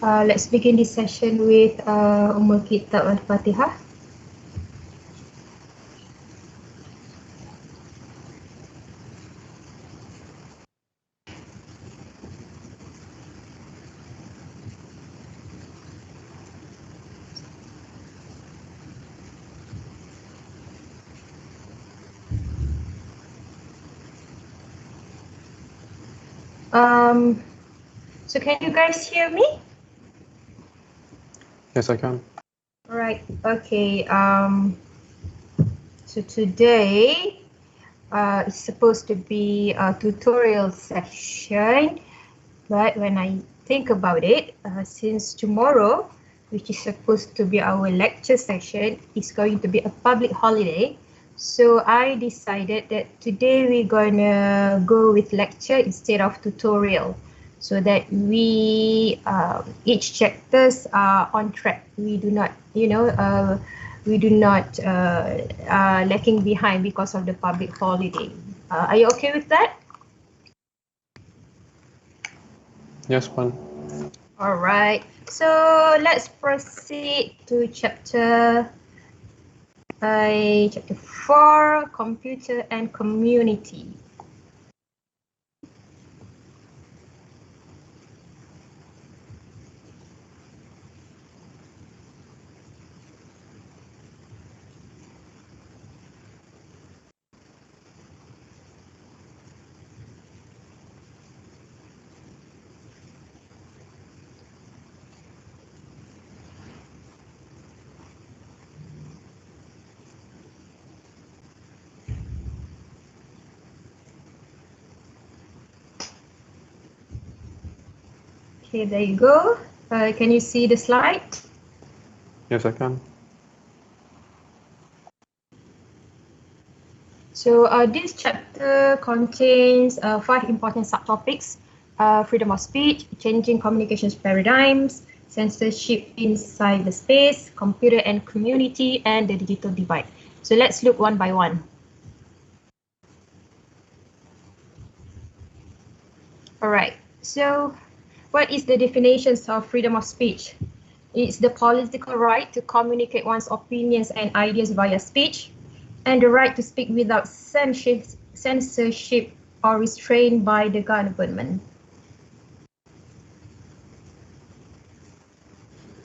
Let's begin this session with Kitab Al-Fatihah. So can you guys hear me? Yes, I can. Right. Okay. So today it's supposed to be a tutorial session, but when I think about it, since tomorrow, which is supposed to be our lecture session, is going to be a public holiday, so I decided that today we're gonna go with lecture instead of tutorial, so that we each chapters are on track. We do not, lacking behind because of the public holiday. Are you okay with that? Yes, one. All right, so let's proceed to chapter 4, computer and community. Okay, there you go. Can you see the slide? Yes, I can. So this chapter contains 5 important subtopics: freedom of speech, changing communications paradigms, censorship in cyberspace, computer and community, and the digital divide. So let's look one by one. All right, so what is the definitions of freedom of speech? It's the political right to communicate one's opinions and ideas via speech, and the right to speak without censorship or restraint by the government.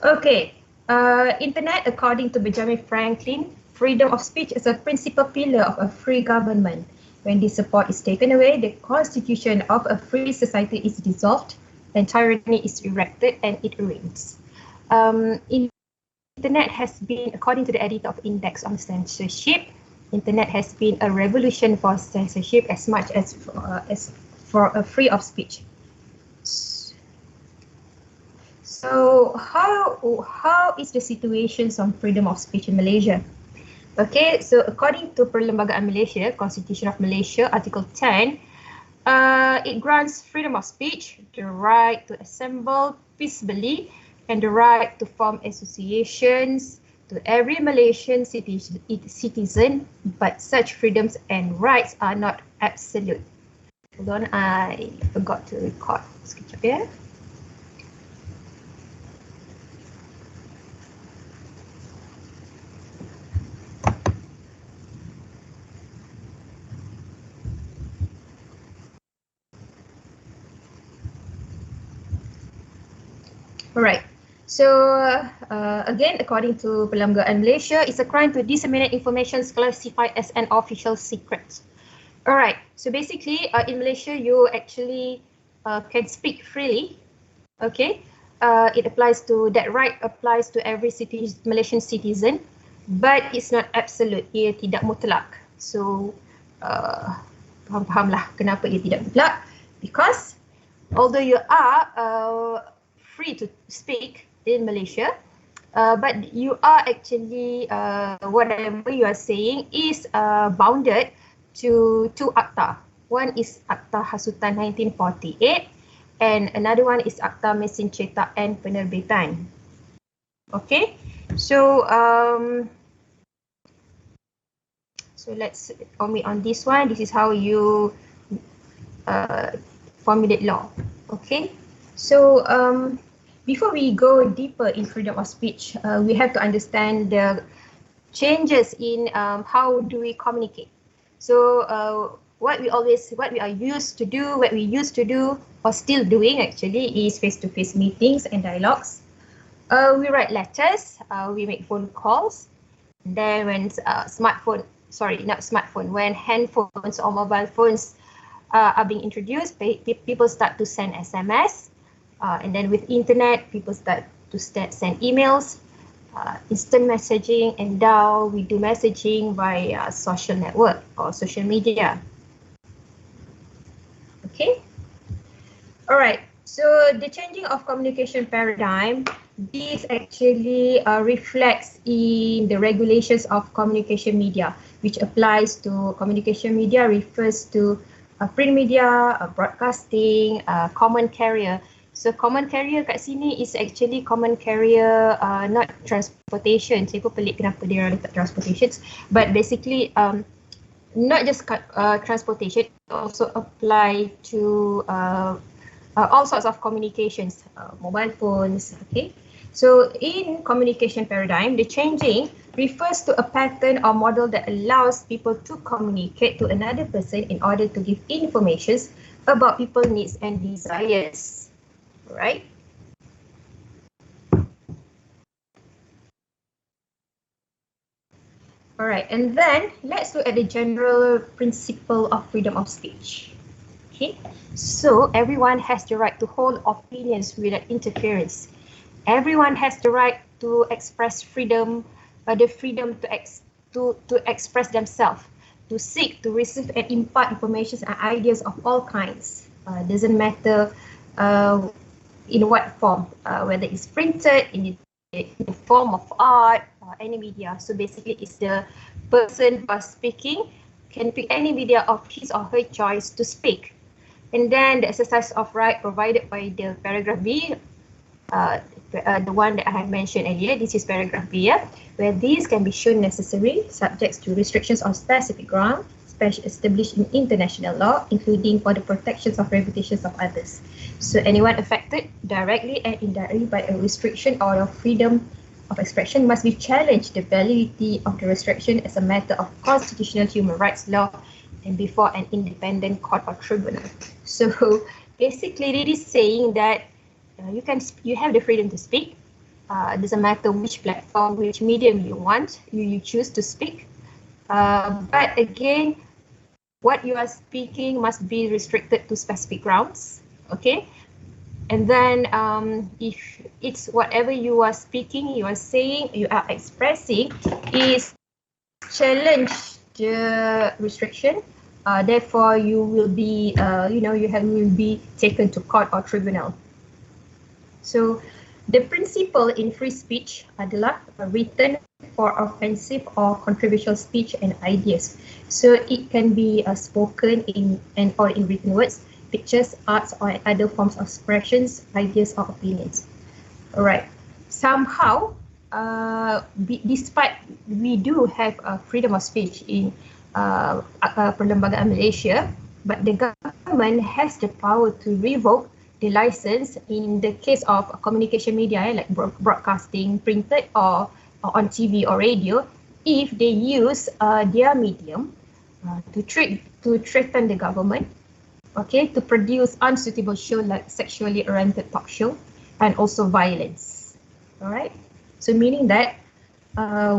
Okay, Internet, according to Benjamin Franklin, freedom of speech is a principal pillar of a free government. When this support is taken away, the constitution of a free society is dissolved, and tyranny is erected, and it reigns. Internet has been, according to the editor of Index on Censorship, Internet has been a revolution for censorship as much as for a free of speech. So how is the situation on freedom of speech in Malaysia? Okay, so according to Perlembagaan Malaysia, Constitution of Malaysia, Article 10, it grants freedom of speech, the right to assemble peaceably, and the right to form associations to every Malaysian citizen, but such freedoms and rights are not absolute. Hold on, I forgot to record. Sekejap ya. Alright, so again, according to Perlembagaan Malaysia, it's a crime to disseminate information classified as an official secret. Alright, so basically in Malaysia, you actually can speak freely. Okay, it applies to, that right applies to every Malaysian citizen, but it's not absolute, ia tidak mutlak. So faham-fahamlah kenapa ia tidak mutlak, because although you are free to speak in Malaysia, but you are actually, whatever you are saying is bounded to 2 akta. One is Akta Hasutan 1948 and another one is Akta Mesin Cetak and Penerbitan. Okay, so so let's omit on this one. This is how you formulate law. Okay, so before we go deeper in freedom of speech, we have to understand the changes in how do we communicate. So what we used to do, or still doing actually, is face-to-face meetings and dialogues. We write letters, we make phone calls. Then when when handphones or mobile phones are being introduced, people start to send SMS. And then with internet, people start to send emails, instant messaging, and now we do messaging via social network or social media. Okay. All right. So the changing of communication paradigm, this actually reflects in the regulations of communication media, which applies to communication media, refers to print media, broadcasting, common carrier. So common carrier kat sini is actually common carrier, not transportation. Saya pun pelik kenapa dia letak transportation. But basically, not just transportation, also apply to all sorts of communications, mobile phones. Okay. So in communication paradigm, the changing refers to a pattern or model that allows people to communicate to another person in order to give information about people's needs and desires. Right? All right, and then let's look at the general principle of freedom of speech. Okay, so everyone has the right to hold opinions without interference. Everyone has the right to express freedom, the freedom to express themselves, to seek, to receive and impart information and ideas of all kinds. Doesn't matter in what form, whether it's printed, in the form of art, any media. So basically, it's the person who is speaking can pick any media of his or her choice to speak. And then the exercise of right provided by the paragraph B, the one that I have mentioned earlier, this is paragraph B, where these can be shown necessary, subject to restrictions on specific ground, established in international law, including for the protections of reputations of others. So anyone affected directly and indirectly by a restriction or a freedom of expression must be challenged the validity of the restriction as a matter of constitutional human rights law and before an independent court or tribunal. So basically it is saying that you have the freedom to speak. It doesn't matter which platform, which medium you want, you choose to speak. But again, what you are speaking must be restricted to specific grounds, okay? And then if it's whatever you are speaking, you are saying, you are expressing is challenge the restriction, therefore you will be, will be taken to court or tribunal. So the principle in free speech adalah written for offensive or controversial speech and ideas. So it can be spoken in or in written words, pictures, arts, or other forms of expressions, ideas, or opinions. Alright. Somehow, despite we do have freedom of speech in Perlembagaan Malaysia, but the government has the power to revoke the license in the case of communication media, like broadcasting, printed, or on TV or radio, if they use their medium to threaten the government, okay, to produce unsuitable show like sexually oriented talk show, and also violence. All right. So meaning that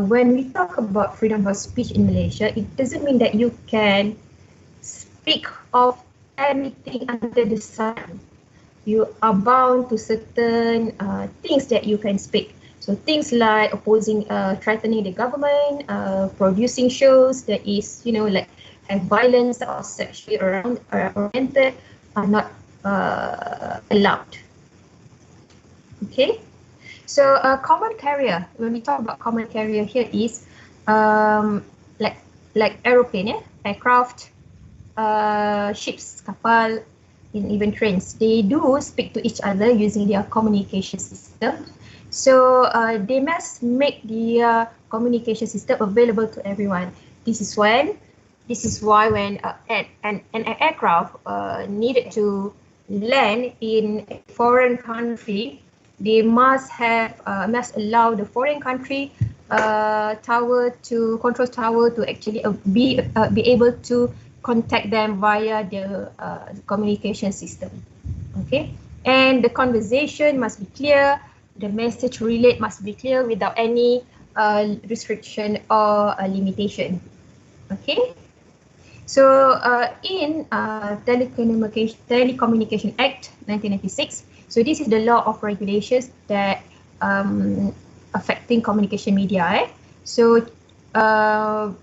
when we talk about freedom of speech in Malaysia, it doesn't mean that you can speak of anything under the sun. You are bound to certain things that you can speak. So things like opposing, threatening the government, producing shows that is, like have violence or sexually oriented are not allowed. Okay. So common carrier, when we talk about common carrier here is like aeroplane, aircraft, ships, kapal, and even trains. They do speak to each other using their communication system. So they must make their communication system available to everyone. This is why when an aircraft needed to land in a foreign country, they must allow the foreign country control tower to actually be able to contact them via the communication system. Okay, and the conversation must be clear. The message relayed must be clear without any restriction or limitation. Okay. So in Telecommunication Act 1996, so this is the law of regulations that affecting communication media. So no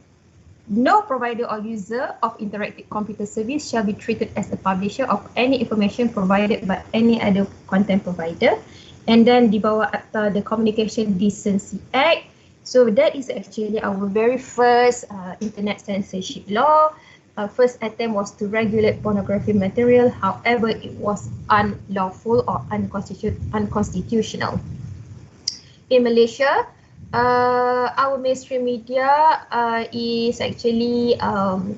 provider or user of interactive computer service shall be treated as a publisher of any information provided by any other content provider. And then di bawah Akta the Communication Decency Act. So that is actually our very first internet censorship law. First attempt was to regulate pornography material. However, it was unlawful or unconstitutional. In Malaysia, our mainstream media is actually,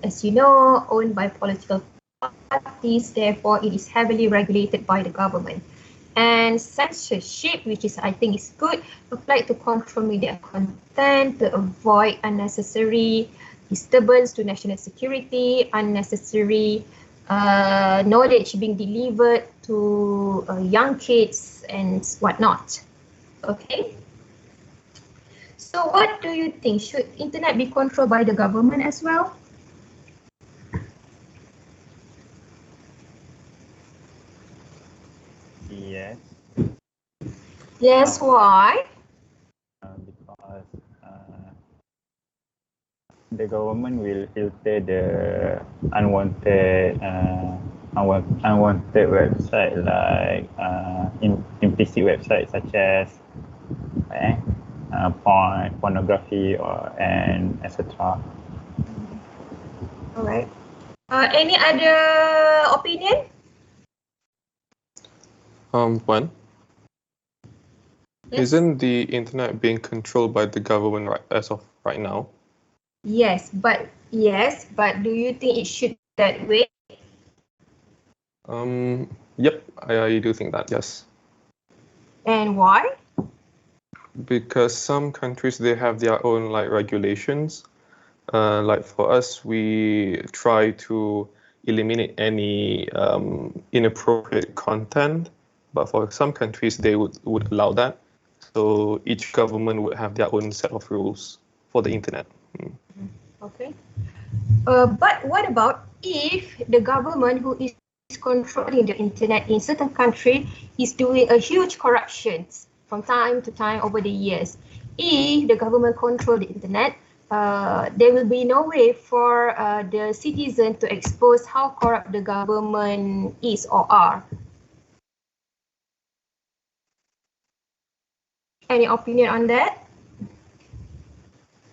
as you know, owned by political parties. Therefore, it is heavily regulated by the government. And censorship, which is I think is good, applied to control media content to avoid unnecessary disturbance to national security, unnecessary knowledge being delivered to young kids and whatnot. Okay. So what do you think? Should internet be controlled by the government as well? Yes. Yes, why? Because the government will filter the unwanted website like implicit websites such as pornography and etc. All right. Any other opinion? One. Yes. Isn't the internet being controlled by the government as of right now? Yes, but do you think it should be that way? Yep, I do think that, yes. And why? Because some countries, they have their own regulations. Like for us, we try to eliminate any inappropriate content, but for some countries, they would allow that. So each government would have their own set of rules for the internet. Okay. But what about if the government who is controlling the internet in certain country is doing a huge corruptions from time to time over the years? If the government control the internet, there will be no way for the citizen to expose how corrupt the government is or are. Any opinion on that?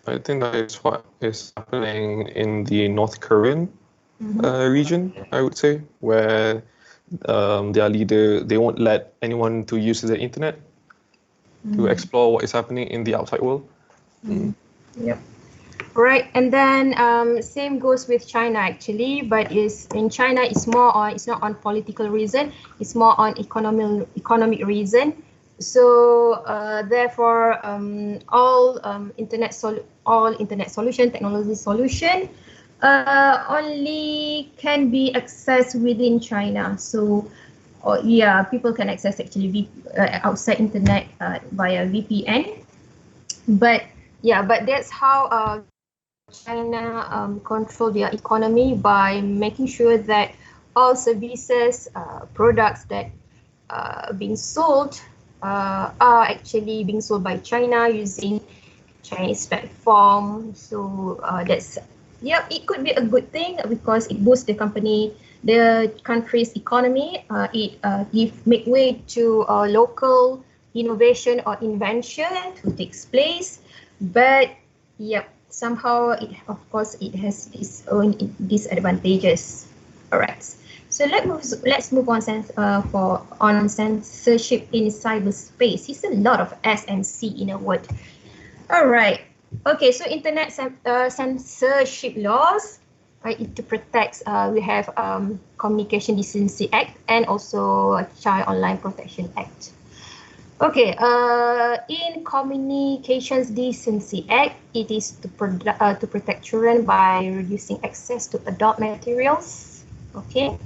I think that is what is happening in the North Korean region, I would say, where their leader, they won't let anyone to use the internet to explore what is happening in the outside world. Yep. Right, and then same goes with China actually, but in China it's not on political reason, it's more on economic reason. So therefore, all internet solution, technology solution, only can be accessed within China. So yeah, people can access actually outside internet via VPN. But yeah, but that's how China control their economy by making sure that all services, products that being sold are actually being sold by China using Chinese platform. So that's, yeah, it could be a good thing because it boosts the country's economy. It make way to local innovation or invention to takes place. But yep, somehow it has its own disadvantages. All right. So let's move on on censorship in cyberspace. It's a lot of S and C in a word. All right. Okay. So internet censorship laws, right? It protects. We have Communication Decency Act and also Child Online Protection Act. Okay, in Communications Decency Act, it is to protect children by reducing access to adult materials. Okay,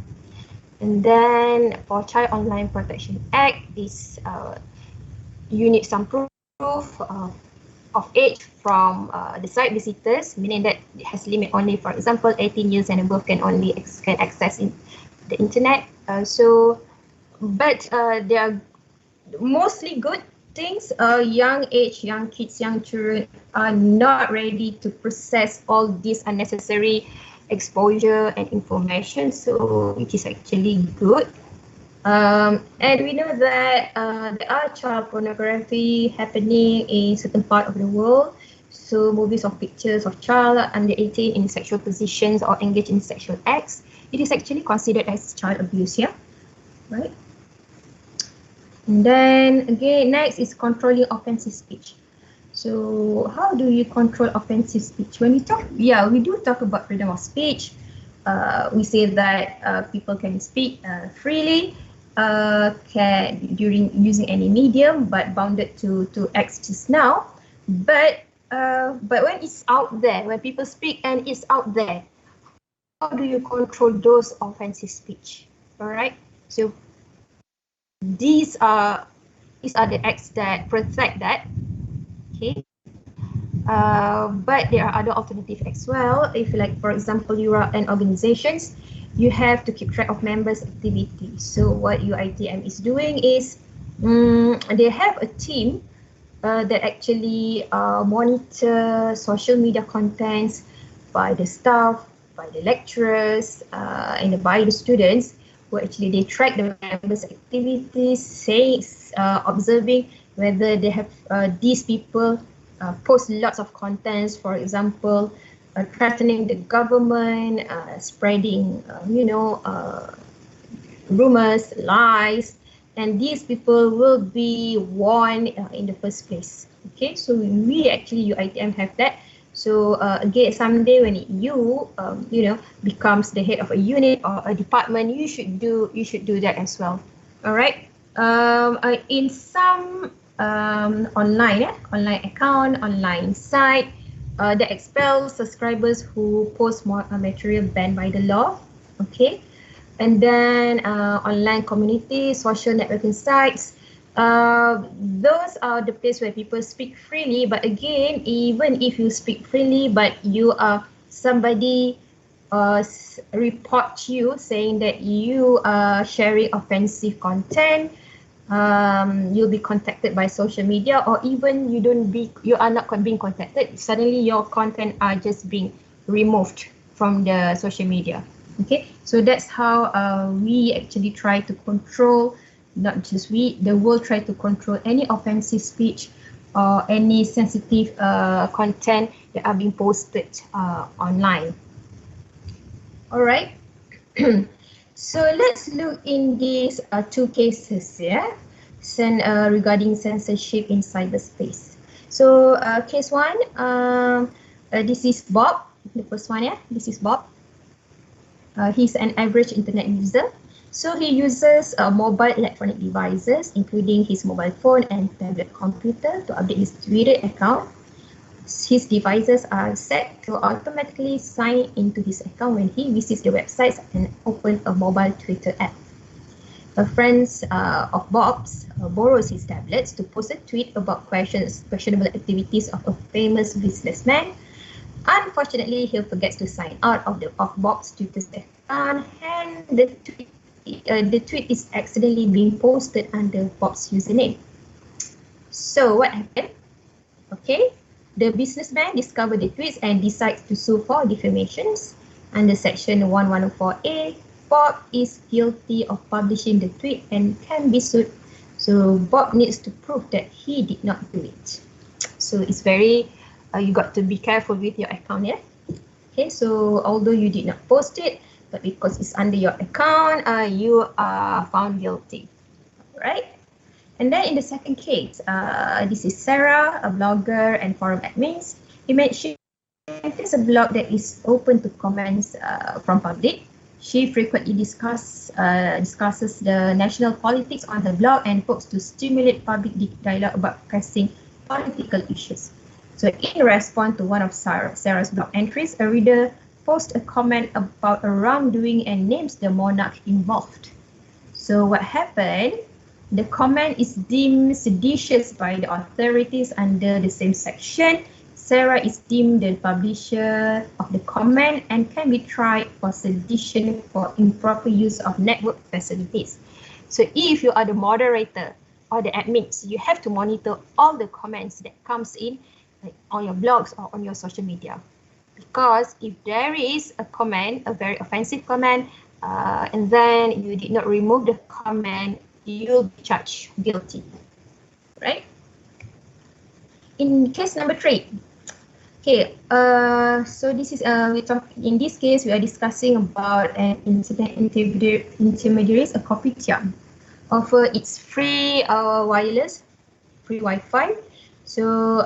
and then for Child Online Protection Act, is you need some proof of age from the site visitors, meaning that it has limit only, for example, 18 years and above can only can access the internet. But there are mostly good things. Young age, young kids, young children are not ready to process all this unnecessary exposure and information, so it is actually good. And we know that there are child pornography happening in certain part of the world. So movies of pictures of child under 18 in sexual positions or engaged in sexual acts, it is actually considered as child abuse, yeah, right? And then again, next is controlling offensive speech. So how do you control offensive speech? When we talk, yeah, we do talk about freedom of speech. We say that people can speak freely, during using any medium, but bounded to X just now. But when it's out there, when people speak and it's out there, how do you control those offensive speech? All right. So these are the acts that protect that. Okay. But there are other alternatives as well. If, like, for example, you are an organization, you have to keep track of members' activity. So what UITM is doing is they have a team that actually monitor social media contents by the staff, by the lecturers, and by the students, who actually they track the members' activities, observing whether they have these people post lots of contents, for example, threatening the government, spreading, rumors, lies, and these people will be warned in the first place. Okay, so we actually UITM have that. So again, someday when you becomes the head of a unit or a department, you should do that as well. All right. In some online account, online site, that expels subscribers who post more material banned by the law. Okay, and then online community, social networking sites. Those are the place where people speak freely. But again, even if you speak freely, but you are somebody report you saying that you are sharing offensive content, you'll be contacted by social media, or even you are not being contacted. Suddenly your content are just being removed from the social media. Okay, so that's how we actually try to control, not just we, the world try to control any offensive speech or any sensitive content that are being posted online. All right. So let's look in these two cases here, regarding censorship in cyberspace. So case one, this is Bob, the first one, yeah, this is Bob. He's an average internet user. So he uses mobile electronic devices, including his mobile phone and tablet computer, to update his Twitter account. His devices are set to automatically sign into his account when he visits the websites and opens a mobile Twitter app. A friend of Bob's borrows his tablets to post a tweet about questionable activities of a famous businessman. Unfortunately, he forgets to sign out of Bob's Twitter account, and the tweet is accidentally being posted under Bob's username. So what happened? Okay, the businessman discovered the tweets and decides to sue for defamations. Under section 1104A, Bob is guilty of publishing the tweet and can be sued. So Bob needs to prove that he did not do it. So it's very, you got to be careful with your account, yeah? Okay, so although you did not post it, but because it's under your account, you are found guilty, right? And then in the second case, this is Sarah, a blogger and forum admin. She mentioned it's a blog that is open to comments from public. She frequently discusses the national politics on her blog and hopes to stimulate public dialogue about pressing political issues. So in response to one of Sarah's blog entries, a reader posts a comment about a wrongdoing and names the monarch involved. So what happened? The comment is deemed seditious by the authorities under the same section. Sarah is deemed the publisher of the comment and can be tried for sedition for improper use of network facilities. So if you are the moderator or the admins, you have to monitor all the comments that comes in, like on your blogs or on your social media. Because if there is a comment, a very offensive comment, and then you did not remove the comment, you'll be charged guilty, right? In case number 3, okay, so this is in this case we are discussing about an internet intermediaries, a kopitiam, offer its free wireless, free Wi-Fi. So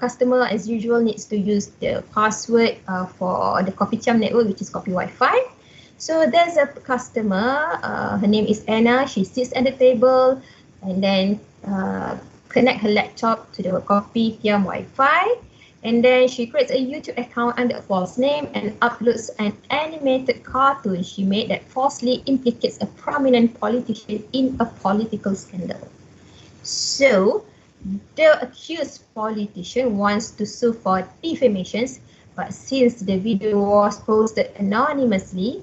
customer as usual needs to use the password for the kopitiam network, which is Kopi Wi-Fi. So there's a customer, her name is Anna. She sits at the table and then connect her laptop to the kopitiam Wi-Fi. And then she creates a YouTube account under a false name and uploads an animated cartoon she made that falsely implicates a prominent politician in a political scandal. So the accused politician wants to sue for defamations, but since the video was posted anonymously,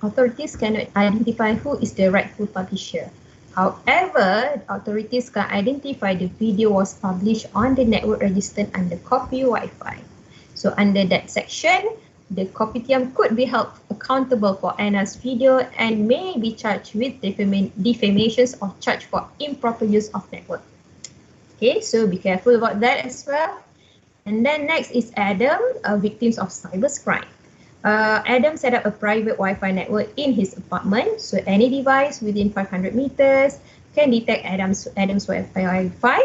authorities cannot identify who is the rightful publisher. However, authorities can identify the video was published on the network registered under Kopi Wi-Fi. So under that section, the kopitiam could be held accountable for Anna's video and may be charged with defamations or charged for improper use of network. Okay, so be careful about that as well. And then next is Adam, victims of cybercrime. Adam set up a private Wi-Fi network in his apartment, so any device within 500 meters can detect Adam's Wi-Fi.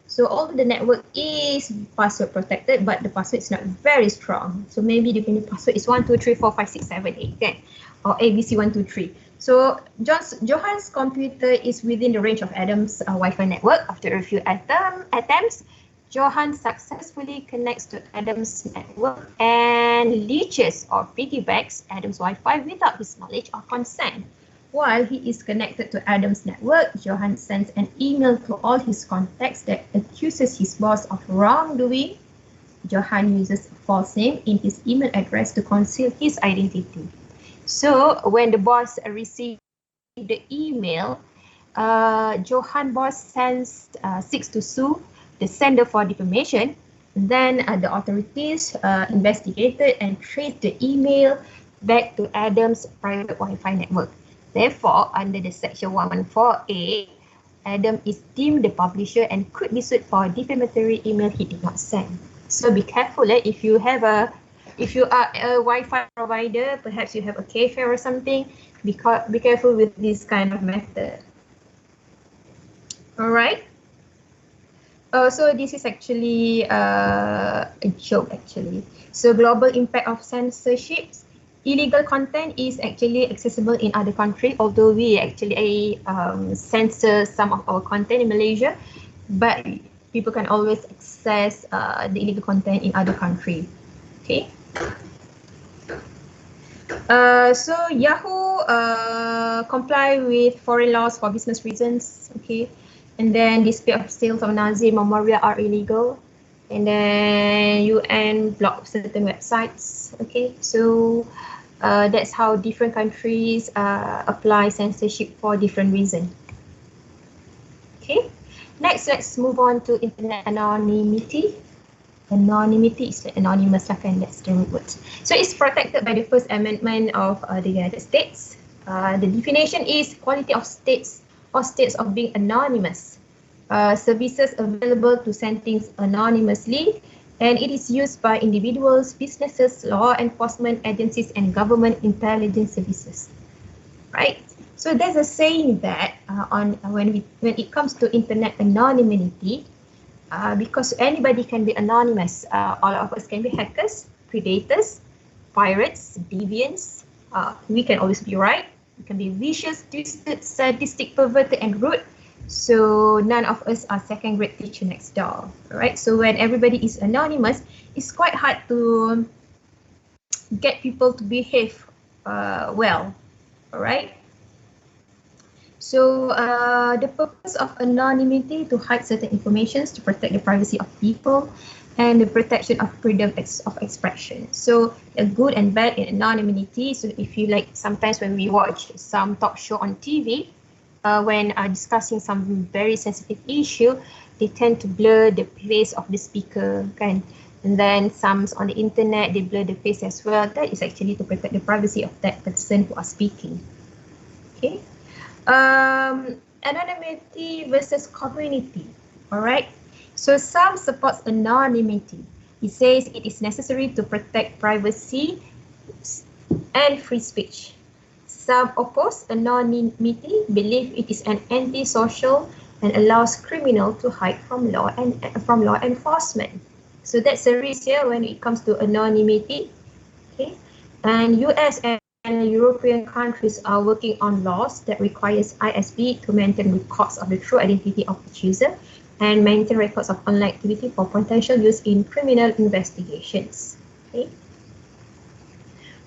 So although the network is password protected, but the password is not very strong. So maybe the password is 1234567 8, or ABC123. So Johan's computer is within the range of Adam's Wi-Fi network. After a few attempts, Johan successfully connects to Adam's network and leeches or piggybacks Adam's Wi-Fi without his knowledge or consent. While he is connected to Adam's network, Johan sends an email to all his contacts that accuses his boss of wrongdoing. Johan uses a false name in his email address to conceal his identity. So when the boss receives the email, Johan boss seeks to sue the sender for defamation. Then the authorities investigated and traced the email back to Adam's private Wi-Fi network. Therefore, under the section 114A, Adam is deemed the publisher and could be sued for defamatory email he did not send. So be careful if you are a Wi-Fi provider, perhaps you have a cafe or something, be careful with this kind of method. All right. So this is actually a joke actually. So global impact of censorship. Illegal content is actually accessible in other countries, although we actually censor some of our content in Malaysia, but people can always access the illegal content in other countries. Okay. So Yahoo comply with foreign laws for business reasons. Okay. And then display of sales of Nazi memorial are illegal. And then UN block certain websites. Okay, so that's how different countries apply censorship for different reasons. Okay, next let's move on to internet anonymity. Anonymity is the anonymous, and that's the root word. So it's protected by the First Amendment of the United States. The definition is quality of states or states of being anonymous. Services available to send things anonymously, and it is used by individuals, businesses, law enforcement agencies, and government intelligence services. Right? So there's a saying that when it comes to internet anonymity, because anybody can be anonymous, all of us can be hackers, predators, pirates, deviants, We can always be right. We can be vicious, twisted, sadistic, perverted, and rude. So none of us are second-grade teacher next door. All right. So when everybody is anonymous, it's quite hard to get people to behave well. All right. So the purpose of anonymity to hide certain information to protect the privacy of people and the protection of freedom of expression. So the good and bad in anonymity. So if you like, sometimes when we watch some talk show on TV, when discussing some very sensitive issue, they tend to blur the face of the speaker, kan? And then some on the internet, they blur the face as well. That is actually to protect the privacy of that person who are speaking. Okay. Anonymity versus community. All right. So some supports anonymity. It says it is necessary to protect privacy and free speech. Some oppose anonymity, believe it is an anti-social and allows criminal to hide from law enforcement. So that's a risk here when it comes to anonymity. Okay, and US and European countries are working on laws that requires ISP to maintain records of the true identity of the user and maintain records of online activity for potential use in criminal investigations. Okay.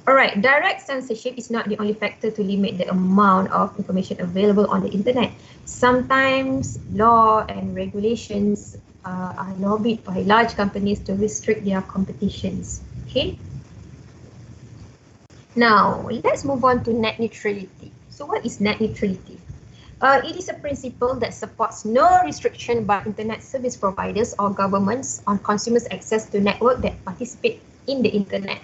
All right, direct censorship is not the only factor to limit the amount of information available on the internet. Sometimes law and regulations are lobbied by large companies to restrict their competitions. Okay. Now, let's move on to net neutrality. So what is net neutrality? It is a principle that supports no restriction by internet service providers or governments on consumers' access to network that participate in the internet.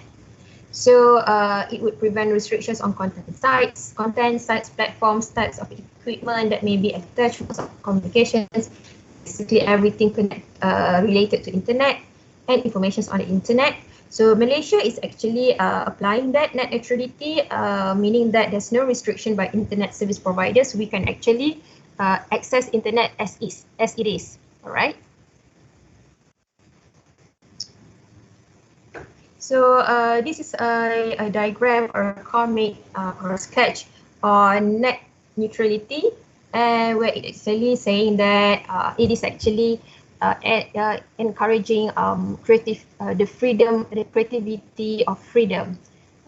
So it would prevent restrictions on content sites, platforms, types of equipment that may be attached to communications, basically everything related to internet and information on the internet. So Malaysia is actually applying that net neutrality, meaning that there's no restriction by internet service providers. We can actually access internet as it is. All right. So this is a diagram or a comic or a sketch on net neutrality, where it is actually saying that it is actually encouraging the creativity of freedom.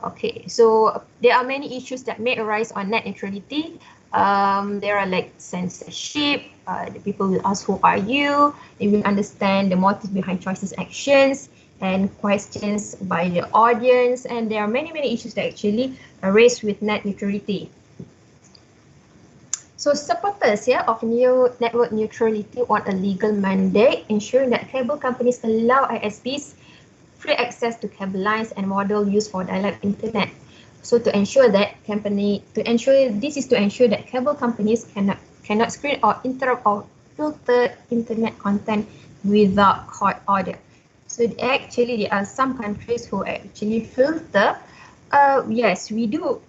Okay, so there are many issues that may arise on net neutrality. There are like censorship. The people will ask, "Who are you?" They will understand the motive behind choices, actions, and questions by the audience. And there are many issues that actually are raised with net neutrality. So supporters of new network neutrality want a legal mandate ensuring that cable companies allow ISPs free access to cable lines and model used for dial-up internet. So to ensure that cable companies cannot screen or interrupt or filter internet content without court order. So actually there are some countries who actually filter. Yes, we do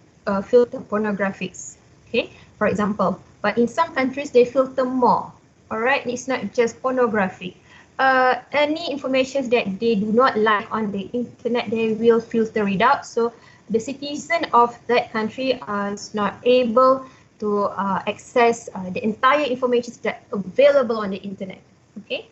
filter pornographics. Okay, for example, but in some countries they filter more. All right, it's not just pornography. Any information that they do not like on the internet, they will filter it out. So the citizen of that country is not able to access the entire information that available on the internet. Okay.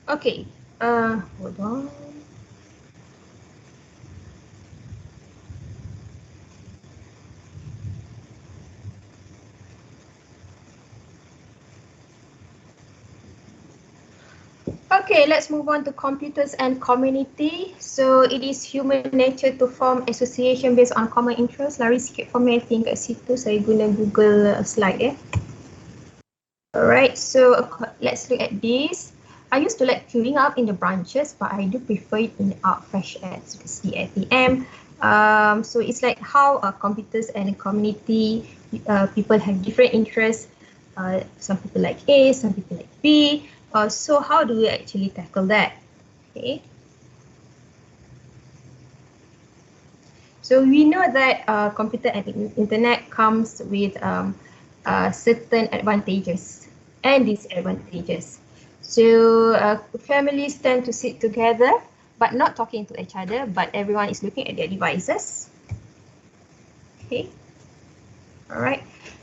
Okay, hold on. Okay, let's move on to computers and community. So it is human nature to form association based on common interest. Lari sikit formatting kat situ, saya guna Google slide. Alright, so let's look at this. I used to like queuing up in the branches, but I do prefer it in the fresh air, so you can see ATM. So it's like how computers and community people have different interests. Some people like A, some people like B. So how do we actually tackle that? Okay. So we know that computer and internet comes with certain advantages and disadvantages. So families tend to sit together, but not talking to each other, but everyone is looking at their devices. Okay. All right.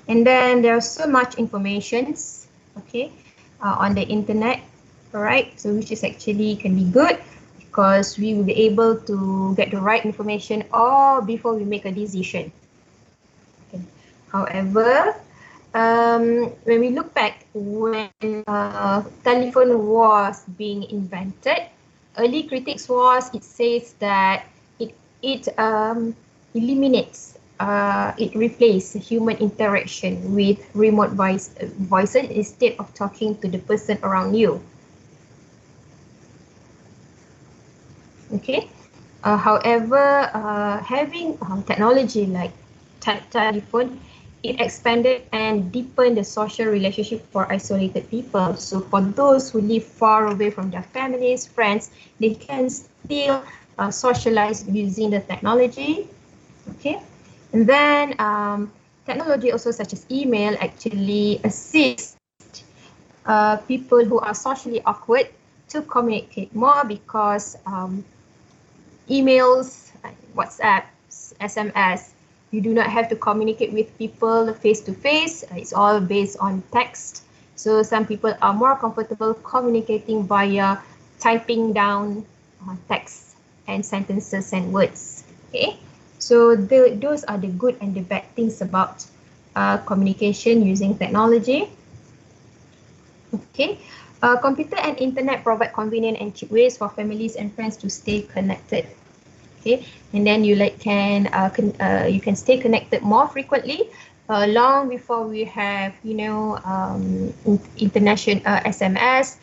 And then there's so much information, okay, on the internet. All right. So which is actually can be good because we will be able to get the right information or before we make a decision. Okay. However, when we look back when telephone was being invented, early critics was it says that it eliminates, it replaces human interaction with remote voices instead of talking to the person around you. Okay. However, having technology like telephone, it expanded and deepened the social relationship for isolated people. So for those who live far away from their families, friends, they can still socialize using the technology. Okay. And then technology also such as email actually assists people who are socially awkward to communicate more because emails, WhatsApp, SMS, you do not have to communicate with people face to face. It's all based on text. So some people are more comfortable communicating via typing down text and sentences and words. Okay, so those are the good and the bad things about communication using technology. Okay, computer and internet provide convenient and cheap ways for families and friends to stay connected. Okay, and then you you can stay connected more frequently, long before we have international SMS.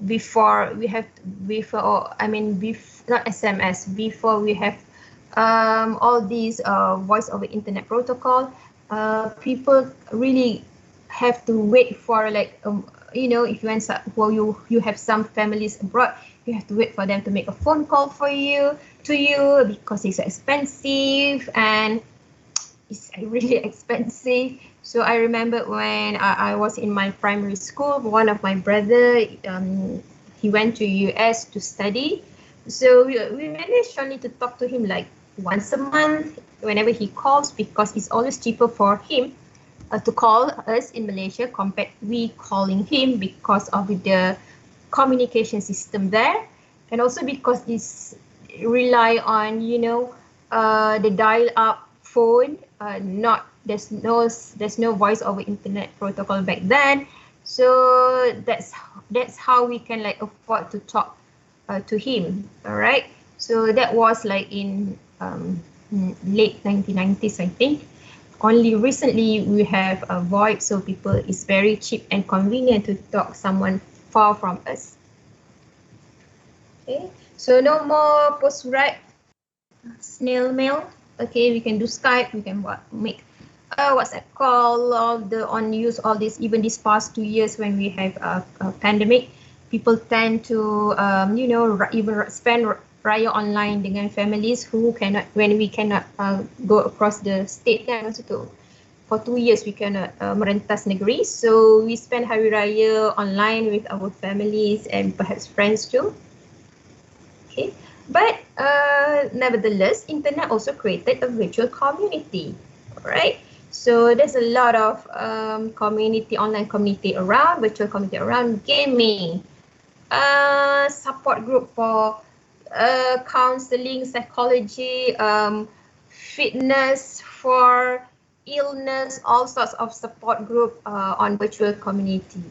Before we have not SMS. Before we have all these voice over internet protocol, people really have to wait for if you have some families abroad, you have to wait for them to make a phone call to you because it's expensive and it's really expensive. So I remember when I was in my primary school, one of my brother, he went to US to study. So we managed only to talk to him like once a month whenever he calls because it's always cheaper for him to call us in Malaysia compared we calling him because of the communication system there, and also because this rely on the dial-up phone. There's no voice over internet protocol back then, so that's how we can afford to talk to him. All right, so that was in late 1990s, I think. Only recently we have a VoIP, so people it's very cheap and convenient to talk someone far from us. Okay, so no more post-surat, snail mail. Okay, we can do Skype, we can make a WhatsApp call, use all this. Even these past 2 years when we have a pandemic, people tend to even spend raya online dengan families when we cannot go across the state kan masa tu. For 2 years we cannot merentas negeri, so we spend hari raya online with our families and perhaps friends too. Okay, but nevertheless, internet also created a virtual community. All right, so there's a lot of online community around, virtual community around gaming, support group for counseling, psychology, fitness, for illness, all sorts of support group on virtual community.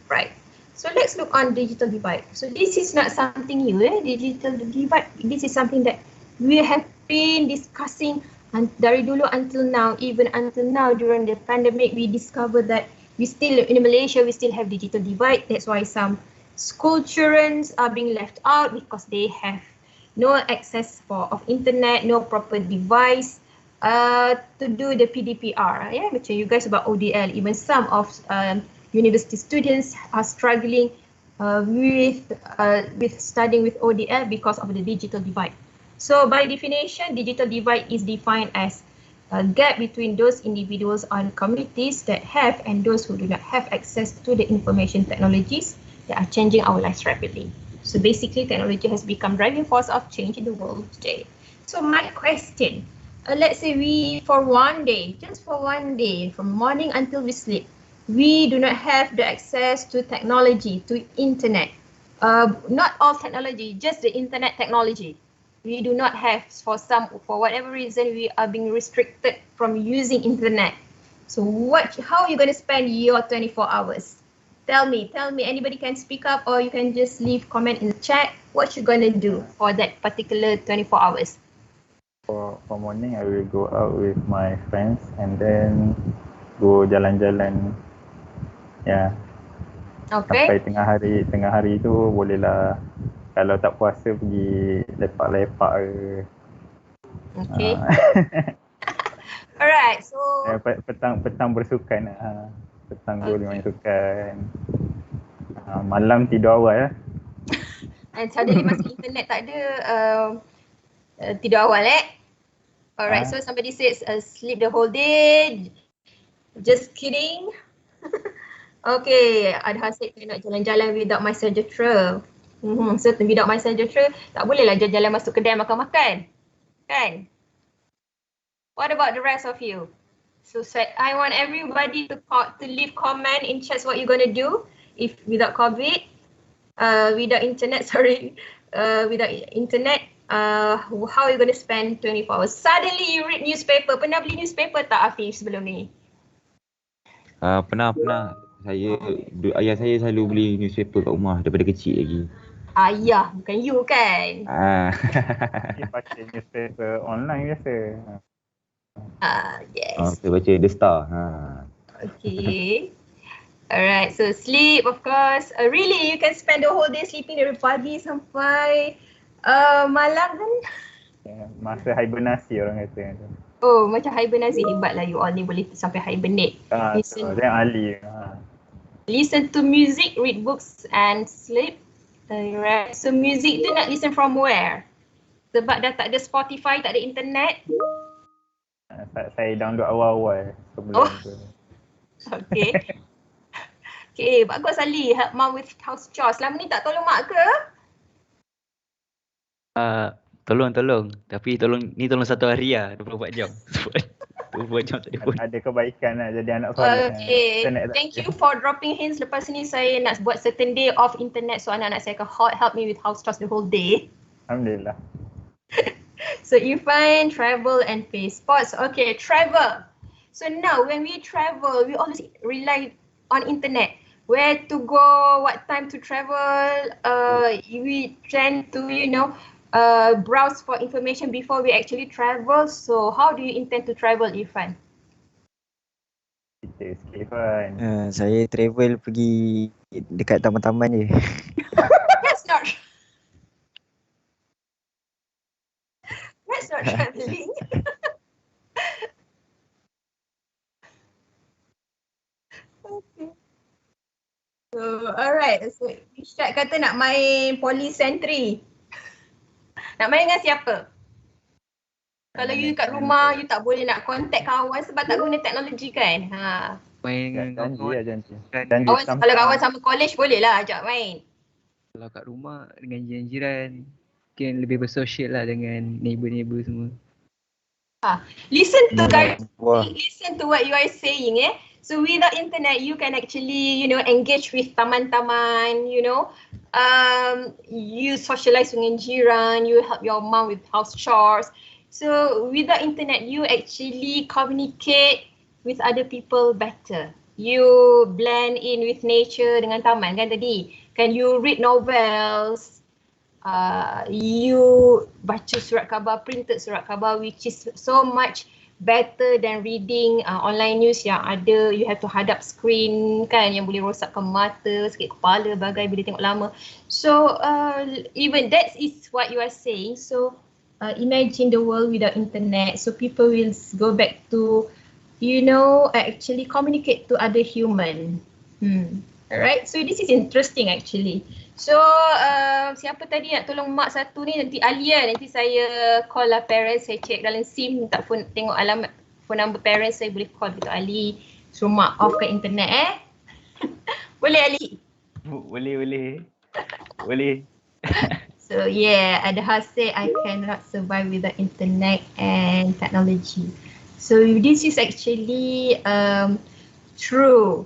Right. So let's look on digital divide. So this is not something new, digital divide. This is something that we have been discussing dari dulu until now. Even until now during the pandemic, we discovered that in Malaysia, we still have digital divide. That's why some school children are being left out because they have no access of internet, no proper device to do the PDPR. Yeah, macam you guys about ODL. Even some of university students are struggling with studying with ODL because of the digital divide. So by definition, digital divide is defined as a gap between those individuals and communities that have and those who do not have access to the information technologies that are changing our lives rapidly. So basically, technology has become driving force of change in the world today. So my question, let's say for one day, just for one day, from morning until we sleep, we do not have the access to technology, to internet. Not all technology, just the internet technology. We do not have, for whatever reason, we are being restricted from using internet. So how are you going to spend your 24 hours? Tell me, anybody can speak up or you can just leave comment in the chat. What you going to do for that particular 24 hours? For morning, I will go out with my friends and then go jalan-jalan. Ya. Sampai Okay. tengah hari tu bolehlah, kalau tak puasa pergi lepak-lepak ke. Okay. Alright, so petang bersukan. Petang boleh main sukan. Malam tidur awal. And suddenly masa internet tak ada, tidur awal Alright, so somebody says sleep the whole day. Just kidding. Okay, Adha said nak jalan-jalan without my suggestion. So without my suggestion, tak bolehlah jalan-jalan masuk kedai makan-makan. Kan? What about the rest of you? So I want everybody to leave comment in chats what you're gonna do if without COVID, without internet, without internet, how are you gonna spend 24 hours? Suddenly you read newspaper. Pernah beli newspaper tak, Afif, sebelum ni? Pernah. Ayah saya selalu beli newspaper kat rumah daripada kecil lagi. Ayah, bukan you kan? Dia pakai newspaper online biasa. Yes. Saya baca The Star. Okay. Alright, so sleep of course. Really, you can spend the whole day sleeping dari pagi sampai malam kan? Masa hibernasi orang kata. Oh, macam hibernasi. Hebatlah you all ni boleh sampai hibernate. Dia ahli. Listen to music, read books and sleep. Alright, so music tu nak listen from where? Sebab dah tak ada Spotify, tak ada internet. Saya download awal-awal sebelum tu. Okay. Okay, bagus Ali. Help mom with house chores. Selama ni tak tolong mak ke? Tolong. Tapi tolong satu hari lah, 24 jam. 24 jam tak ada pun. Ada kebaikan lah jadi anak soleh. Okay. Thank you for dropping hints. Lepas ni saya nak buat certain day off internet so anak-anak saya akan help me with house chores the whole day. Alhamdulillah. So Irfan, travel and play sports. Okay, travel. So now when we travel, we always rely on internet. Where to go, what time to travel. We tend to, browse for information before we actually travel. So how do you intend to travel, Irfan? Kita skip kan. Saya travel pergi dekat taman-taman je. That's not traveling. Okay. So, alright. So, Ishak kata nak main police sentry. Nak main dengan siapa? Kalau you kat rumah, you tak boleh nak contact kawan sebab tak guna teknologi kan? Main dengan kawan. Janji. Kalau kawan sama college boleh lah ajak main. Kalau kat rumah dengan jiran-jiran, mungkin lebih bersosial lah dengan neighbor-neighbor semua. Listen to what you are saying So without internet, you can actually, engage with taman-taman, you socialize dengan jiran, you help your mom with house chores. So without internet, you actually communicate with other people better. You blend in with nature dengan taman kan tadi. Can you read novels? You baca surat khabar, printed surat khabar, which is so much better than reading online news yang ada you have to hadap screen kan yang boleh rosakkan mata, sakit kepala, bagai bila tengok lama. So even that is what you are saying. So imagine the world without internet. So people will go back to actually communicate to other human. Alright, so this is interesting actually. So siapa tadi nak tolong mak satu ni, nanti Alia, nanti saya call lah parents, saya check dalam SIM, tak phone, tengok alamat phone number parents, saya boleh call betul Ali. So mak off ke internet Boleh Ali? Boleh. So yeah, Adha say I cannot survive without internet and technology. So this is actually true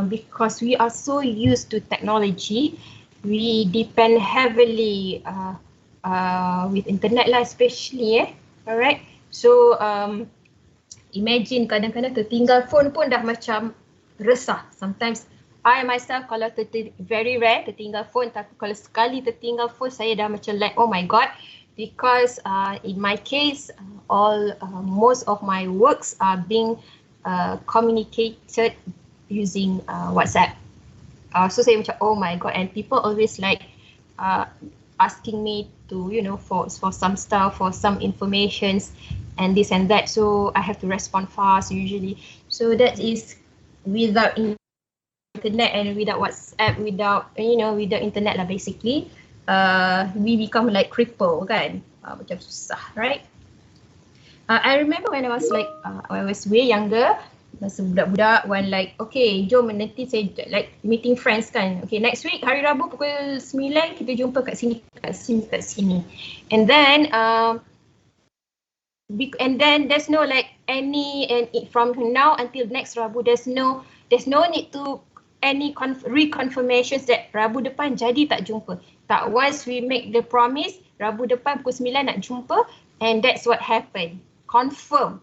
because we are so used to technology. We depend heavily with internet lah especially alright. So imagine kadang-kadang tertinggal phone pun dah macam resah. Sometimes I myself kalau very rare tertinggal phone, tapi kalau sekali tertinggal phone saya dah macam like oh my god, because in my case most of my works are being communicated using WhatsApp. So saya macam oh my god, and people always like asking me to for some stuff, for some informations and this and that, so I have to respond fast usually. So that is without internet and without WhatsApp, without without internet lah basically, we become like cripple kan, macam susah, right? I remember when I was like I was way younger, masa budak-budak, when like okay jom nanti saya like meeting friends kan, okay next week hari Rabu pukul 9 kita jumpa kat sini, and then there's no like any, and from now until next Rabu there's no need to any reconfirmations that Rabu depan jadi tak jumpa. Tak, once we make the promise Rabu depan pukul 9 nak jumpa, and that's what happened, confirm.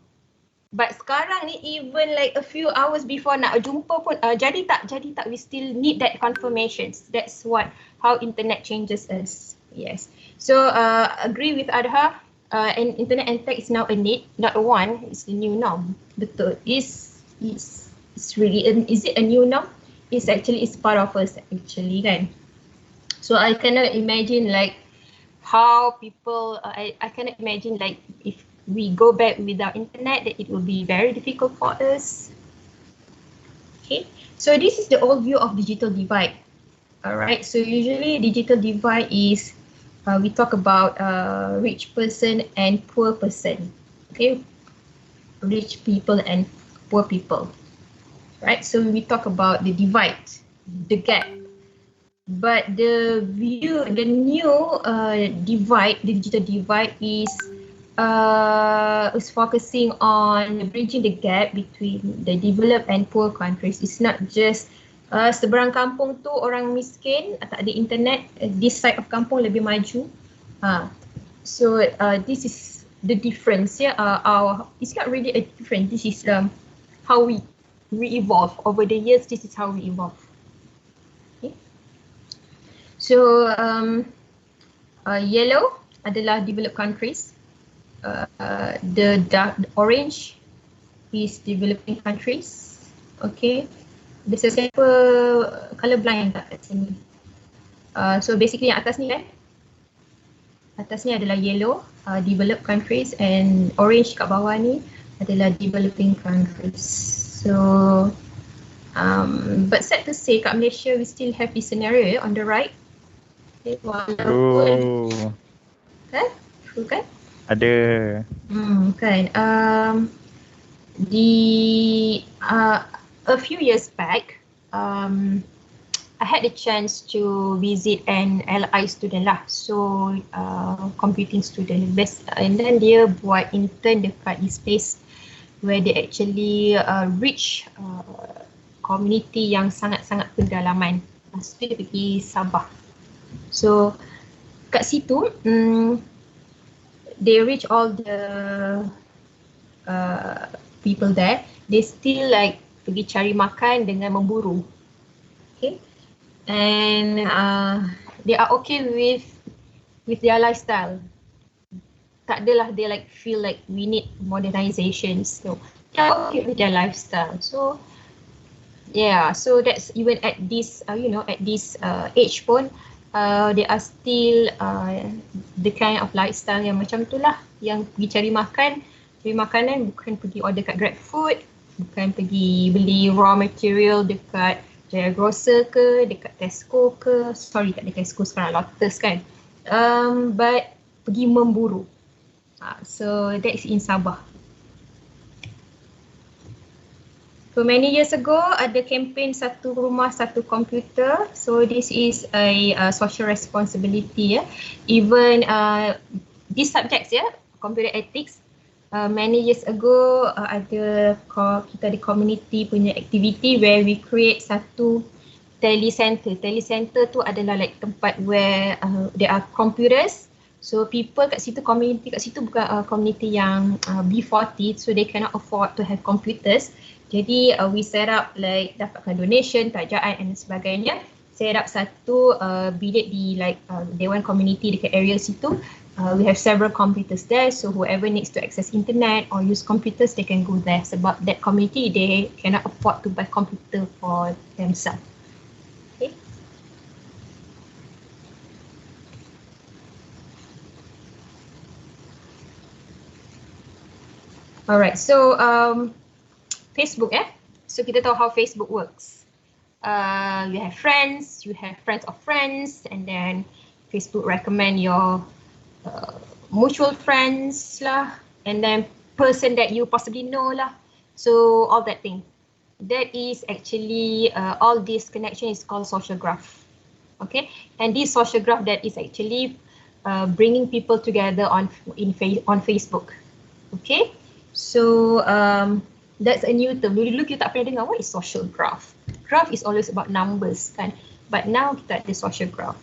But sekarang ni even like a few hours before nak jumpa pun jadi tak, we still need that confirmations. That's how internet changes us. Yes. So agree with Adha, and internet and tech is now a need, not a want. It's the new norm. Betul. It's really is it a new norm? It's part of us actually kan. So I cannot imagine like how people I cannot imagine like if we go back without internet, that it will be very difficult for us. Okay, so this is the old view of digital divide. All right, so usually digital divide is we talk about rich person and poor person. Okay, rich people and poor people. Right, so we talk about the divide, the gap. But the new divide, the digital divide is focusing on bridging the gap between the developed and poor countries. It's not just seberang kampung tu orang miskin, tak ada internet, this side of kampung lebih maju. So this is the difference. It's not really a difference. This is how we evolve over the years. This is how we evolve. Okay. So yellow adalah developed countries. The orange is developing countries. Okay. Bisa siapa color blind tak kat sini? So basically yang atas ni kan? Atas ni adalah yellow, developed countries, and orange kat bawah ni adalah developing countries. So, but sad to say, kat Malaysia we still have this scenario on the right. Okay, walaupun, kan? True kan? Ada. Kan. A few years back, I had the chance to visit an LI student lah. So, computing student. And then dia buat intern dekat this place where they actually reach community yang sangat-sangat pedalaman. Lepas tu dia pergi Sabah. So kat situ they reach all the people there. They still like pergi cari makan dengan memburu. Okay, and they are okay with their lifestyle. Tak adalah they like feel like we need modernization. So they are okay with their lifestyle. So yeah, so that's even at this at this age pun they are still the kind of lifestyle yang macam tu lah, yang pergi cari makanan bukan pergi order kat GrabFood, bukan pergi beli raw material dekat Jaya Grocer ke, dekat Tesco ke, sorry kat Tesco sekarang Lotus kan, but pergi memburu. So that is in Sabah. So many years ago, ada campaign satu rumah satu komputer. So this is a social responsibility. Even these subjects, computer ethics. Many years ago, kita ada community punya activity where we create satu telecenter. Telecenter tu adalah like tempat where there are computers. So people kat situ, community kat situ bukan community yang B40, so they cannot afford to have computers. Jadi we set up like dapatkan donation, tajaan and sebagainya. Set up satu bilik di like Dewan Community dekat area situ. We have several computers there, so whoever needs to access internet or use computers, they can go there. Sebab that community, they cannot afford to buy computer for themselves. Okay. Alright, so Facebook, so kita tahu how Facebook works. You have friends of friends, and then Facebook recommend your mutual friends lah, and then person that you possibly know lah. So all that thing. That is actually all this connection is called social graph. Okay, and this social graph that is actually bringing people together on Facebook. Okay, so that's a new term. Dulu kita tak pernah dengar what is social graph. Graph is always about numbers kan, but now kita ada social graph.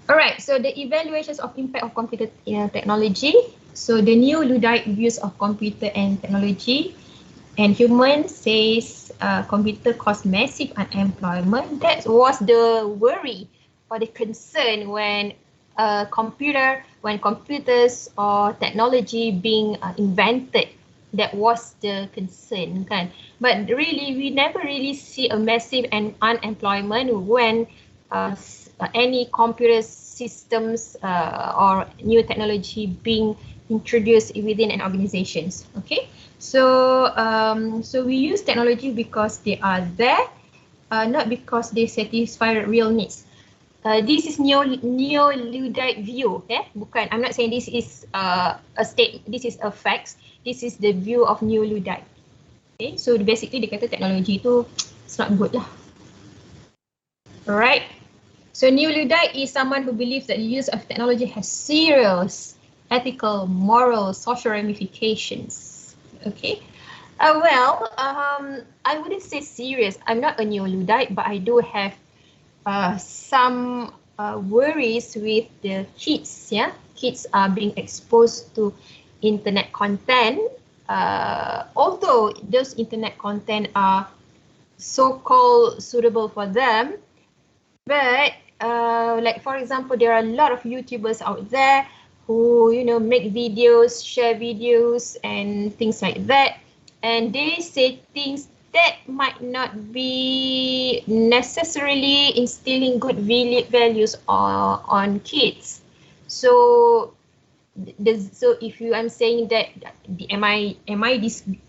Alright, so the evaluations of impact of computer technology. So the new Luddite views of computer and technology and human says computer cause massive unemployment. That was the worry or the concern when computers or technology being invented. That was the concern kan. But really, we never really see a massive unemployment when any computer systems or new technology being introduced within an organizations. Okay, so we use technology because they are there, not because they satisfy real needs. This is neo-Luddite view. Bukan. I'm not saying this is a statement. This is a fact. This is the view of neo-Luddite. Okay, so basically dia kata teknologi tu it's not good lah. Alright. So neo-Luddite is someone who believes that the use of technology has serious ethical, moral, social ramifications. Okay. I wouldn't say serious. I'm not a neo-Luddite, but I do have some worries with the kids. Kids are being exposed to internet content, although those internet content are so-called suitable for them, but like for example, there are a lot of YouTubers out there who make videos, share videos and things like that, and they say things that might not be necessarily instilling good values on kids. So if I'm saying that, am I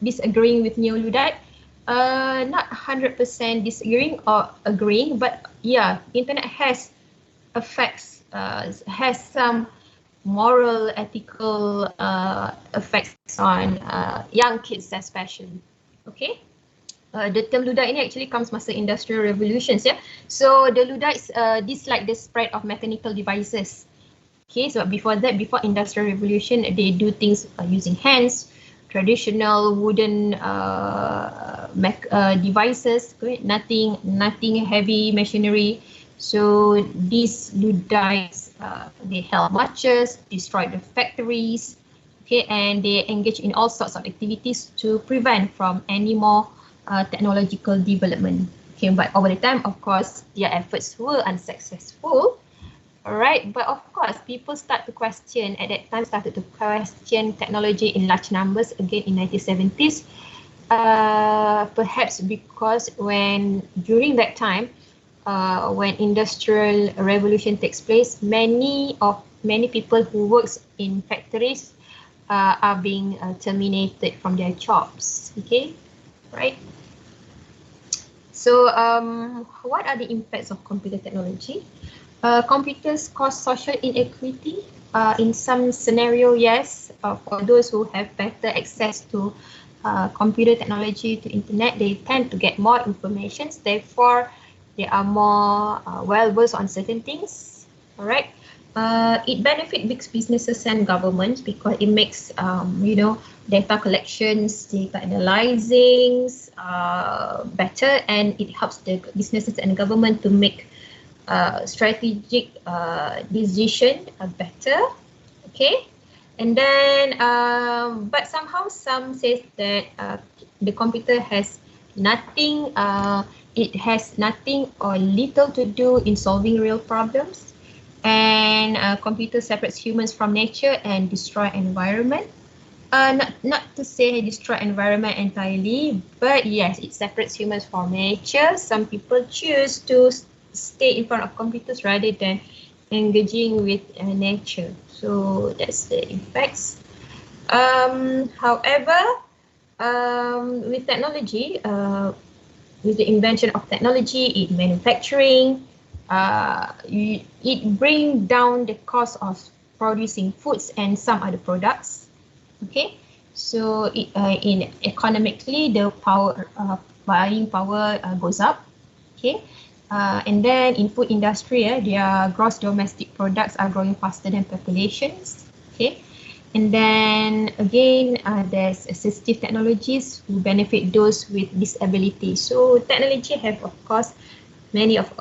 disagreeing with neo-Luddite? Not 100% disagreeing or agreeing, but yeah, internet has effects, has some moral, ethical effects on young kids especially. Okay. The term Luddite ini actually comes masa industrial revolutions. So the Luddites dislike the spread of mechanical devices. Okay, so before industrial revolution, they do things using hands, traditional wooden devices, nothing heavy machinery. So these Luddites, they held marches, destroyed the factories, okay, and they engage in all sorts of activities to prevent from any more technological development. Okay, but over the time, of course, their efforts were unsuccessful. Alright, but of course, people started to question technology in large numbers again in 1970s. Perhaps because during that time, when industrial revolution takes place, many people who works in factories are being terminated from their jobs. Okay, right. So what are the impacts of computer technology? Computers cause social inequity. In some scenario, yes, for those who have better access to computer technology to internet, they tend to get more information. Therefore, they are more well versed on certain things. All right. It benefits big businesses and governments because it makes data collections, data analyzing better, and it helps the businesses and government to make strategic decision better. Okay. And then, but somehow some says that the computer has nothing. It has nothing or little to do in solving real problems, and computer separates humans from nature and destroy environment. Not to say destroy environment entirely, but yes, it separates humans from nature. Some people choose to stay in front of computers rather than engaging with nature. So that's the effects. However, with technology, with the invention of technology in manufacturing, it brings down the cost of producing foods and some other products. Okay, so in economically, the buying power goes up. Okay. And then in food industry, their gross domestic products are growing faster than populations. Okay, and then again, there's assistive technologies who benefit those with disability. So technology have, of course, many of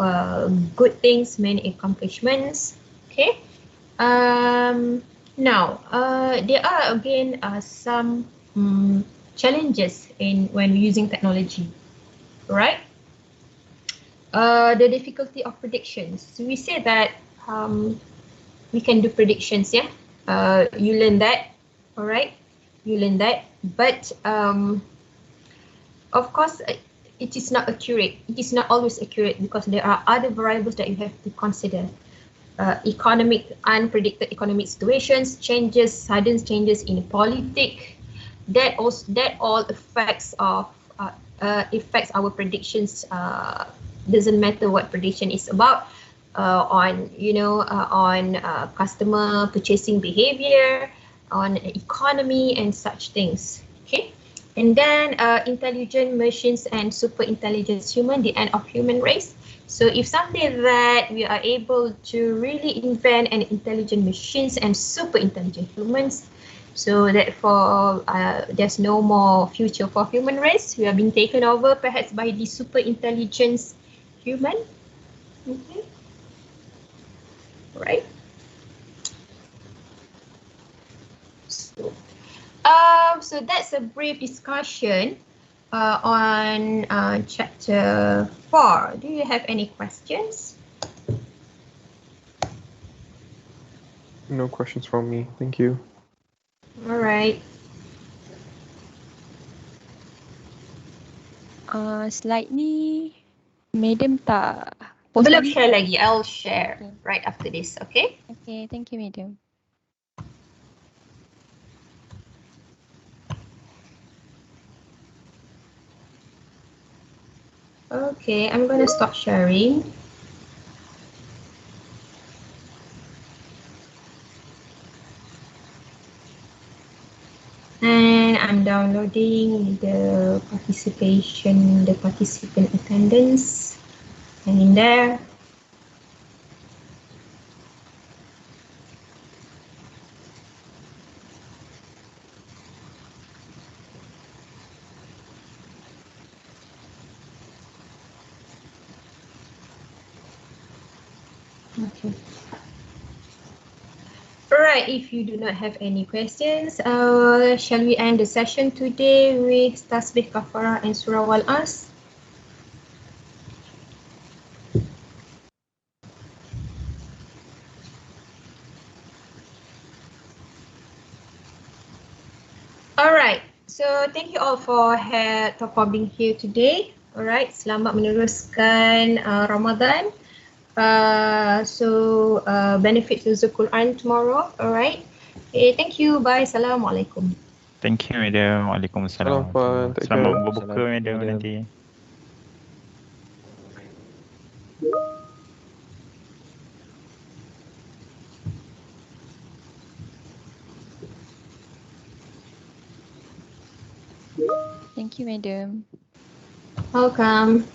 good things, many accomplishments. Okay. Now, there are again some challenges when using technology, right? The difficulty of predictions. So we say that we can do predictions, yeah. You learn that, all right? You learn that, but of course, it is not accurate. It is not always accurate because there are other variables that you have to consider. Unpredicted economic situations, sudden changes in politics. That all affects our predictions. Doesn't matter what prediction is about, on customer purchasing behavior, on economy and such things. Okay, and then intelligent machines and super intelligent human, the end of human race. So if someday that we are able to really invent an intelligent machines and super intelligent humans, so therefore there's no more future for human race. We are being taken over perhaps by the super intelligence human. Okay. Right. So that's a brief discussion on chapter 4. Do you have any questions? No questions from me. Thank you. All right. Slide ni Medium tak post Belum lagi. share lagi. I'll share Okay. right after this. Okay. Okay, thank you, Medium. Okay, I'm gonna stop sharing. And I'm downloading the participant attendance. And in there. Okay. Alright, if you do not have any questions, shall we end the session today with Tasbih Kafarah and Surah Wal-As? Alright, so thank you all for being here today. Alright, selamat meneruskan Ramadan. Benefit to the Quran tomorrow. Alright. Okay, thank you. Bye. Assalamualaikum. Thank you, Madam. Waalaikumsalam. Take Selamat care. berbuka, Madam, nanti. Thank you, madam. Welcome.